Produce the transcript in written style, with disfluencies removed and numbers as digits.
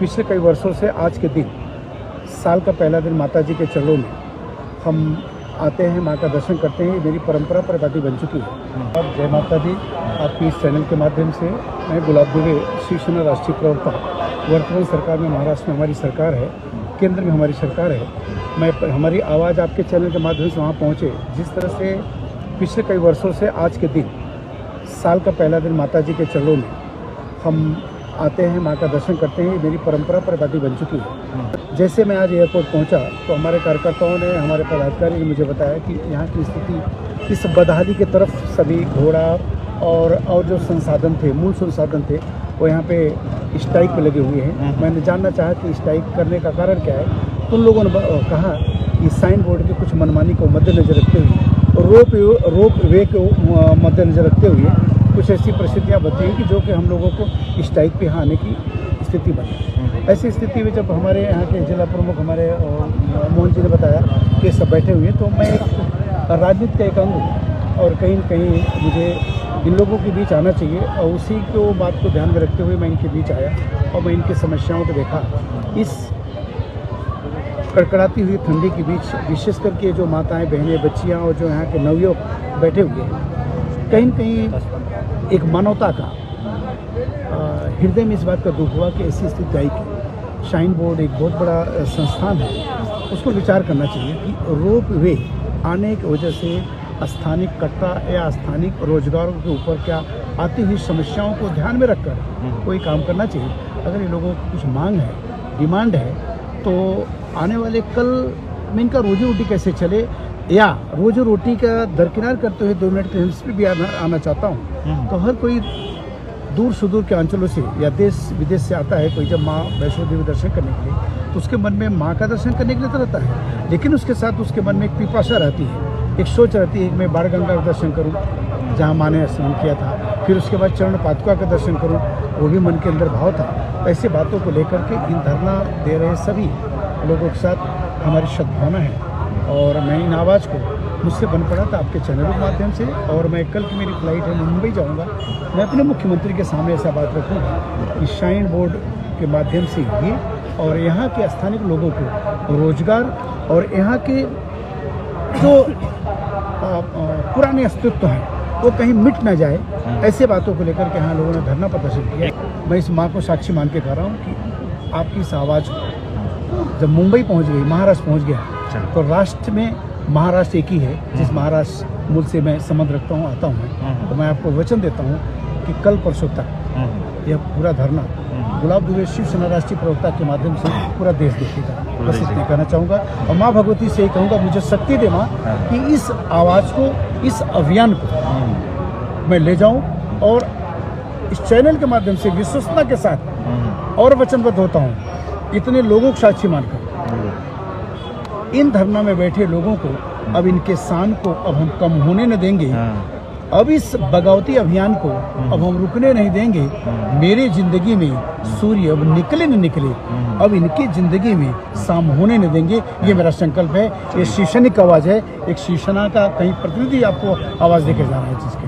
पिछले कई वर्षों से आज के दिन साल का पहला दिन माता जी के चरणों में हम आते हैं, माँ का दर्शन करते हैं। मेरी परंपरा प्रभाती बन चुकी है। अब जय माता दी, आपकी इस चैनल के माध्यम से मैं गुलाब दुबे, शिवसेना राष्ट्रीय प्रवक्ता। वर्तमान सरकार में महाराष्ट्र में हमारी सरकार है, केंद्र में हमारी सरकार है। मैं हमारी आवाज़ आपके चैनल के माध्यम से वहाँ पहुँचे। जिस तरह से पिछले कई वर्षों से आज के दिन साल का पहला दिन माता जी के चरणों में हम आते हैं, माँ का दर्शन करते हैं। मेरी परंपरा प्रभाती बन चुकी है। जैसे मैं आज एयरपोर्ट पहुंचा तो हमारे कार्यकर्ताओं ने, हमारे पदाधिकारी ने मुझे बताया कि यहाँ की स्थिति इस बदहाली की तरफ सभी घोड़ा और जो संसाधन थे, मूल संसाधन थे, वो यहाँ पे स्ट्राइक पे लगे हुए हैं। मैंने जानना चाहा कि स्ट्राइक करने का कारण क्या है, तो उन लोगों ने कहा कि साइन बोर्ड के कुछ मनमानी को मद्देनजर रखते हुए और रोप वे को मद्देनजर रखते हुए कुछ ऐसी परिस्थितियाँ बची हैं कि जो कि हम लोगों को स्ट्राइक पे यहाँ आने की स्थिति बनी। ऐसी स्थिति में जब हमारे यहाँ के जिला प्रमुख हमारे मोहन जी ने बताया कि सब बैठे हुए, तो मैं एक राजनीति का एक अंग हूँ और कहीं न कहीं मुझे इन लोगों के बीच आना चाहिए और उसी को बात को ध्यान में रखते हुए मैं इनके बीच आया और मैं इनकी समस्याओं को देखा। इस कड़कड़ाती हुई ठंडी के बीच विशेष करके जो माताएं, बहनें, बच्चियाँ और जो यहाँ के नवयुवक बैठे हुए हैं, कहीं न कहीं एक मानवता का हृदय में इस बात का दुख हुआ कि ऐसी स्थिति आई कि शाइन बोर्ड एक बहुत बड़ा संस्थान है, उसको विचार करना चाहिए कि रोप वे आने की वजह से स्थानिक कट्टा या स्थानिक रोजगारों के ऊपर क्या आती हुई समस्याओं को ध्यान में रखकर कोई काम करना चाहिए। अगर ये लोगों की कुछ मांग है, डिमांड है, तो आने वाले कल में इनका रोजी रोटी कैसे चले, या रोजी रोटी का दरकिनार करते हुए 2 मिनट के हिंस पे भी आना चाहता हूँ। तो हर कोई दूर सुदूर के अंचलों से या देश विदेश से आता है। कोई जब माँ वैष्णो देवी दर्शन करने के लिए, तो उसके मन में माँ का दर्शन करने के लिए तो रहता है, लेकिन उसके साथ उसके मन में एक पिपासा रहती है, एक सोच रहती है कि मैं बाणगंगा का दर्शन करूँ जहाँ माँ ने स्नान किया था, फिर उसके बाद चरण पादुका का दर्शन करूँ, वो भी मन के अंदर भाव था। ऐसी बातों को लेकर के इन धरना दे रहे सभी लोगों के साथ हमारी सद्भावना है और मैं इन आवाज़ को मुझसे बन पड़ा था आपके चैनलों के माध्यम से। और मैं कल की मेरी फ्लाइट है, मुंबई जाऊंगा। मैं अपने मुख्यमंत्री के सामने ऐसा बात रखूँगा कि शाइन बोर्ड के माध्यम से ये और यहाँ के स्थानीय लोगों को रोजगार और यहाँ के जो पुराने अस्तित्व हैं वो कहीं मिट ना जाए, ऐसे बातों को लेकर के यहाँ लोगों ने धरना प्रदर्शन किया। मैं इस माँ को साक्षी मान के कह रहा हूँ कि आपकी इस आवाज़ को जब मुंबई पहुँच गई, महाराष्ट्र पहुँच गया, तो राष्ट्र में महाराष्ट्र एक ही है। जिस महाराष्ट्र मूल से मैं संबंध रखता हूँ, आता हूँ, तो मैं आपको वचन देता हूँ कि कल परसों तक यह पूरा धरना गुलाब दुबे, शिवसेना राष्ट्रीय प्रवक्ता के माध्यम से पूरा देश देखेगा। बस इतना कहना चाहूँगा और माँ भगवती से ही कहूँगा, मुझे शक्ति दे माँ कि इस आवाज़ को, इस अभियान को मैं ले जाऊँ और इस चैनल के माध्यम से विश्वसनीयता के साथ और वचनबद्ध होता हूँ इतने लोगों को साक्षी मानकर, इन धरना में बैठे लोगों को अब इनके शान को अब हम कम होने न देंगे। अब इस बगावती अभियान को अब हम रुकने नहीं देंगे। मेरे जिंदगी में सूर्य अब निकले न निकले, अब इनकी जिंदगी में शाम होने न देंगे। ये मेरा संकल्प है। ये शिवसैनिक आवाज़ है, एक शिवसेना का कहीं प्रतिनिधि आपको आवाज़ देके जा रहा है जिसके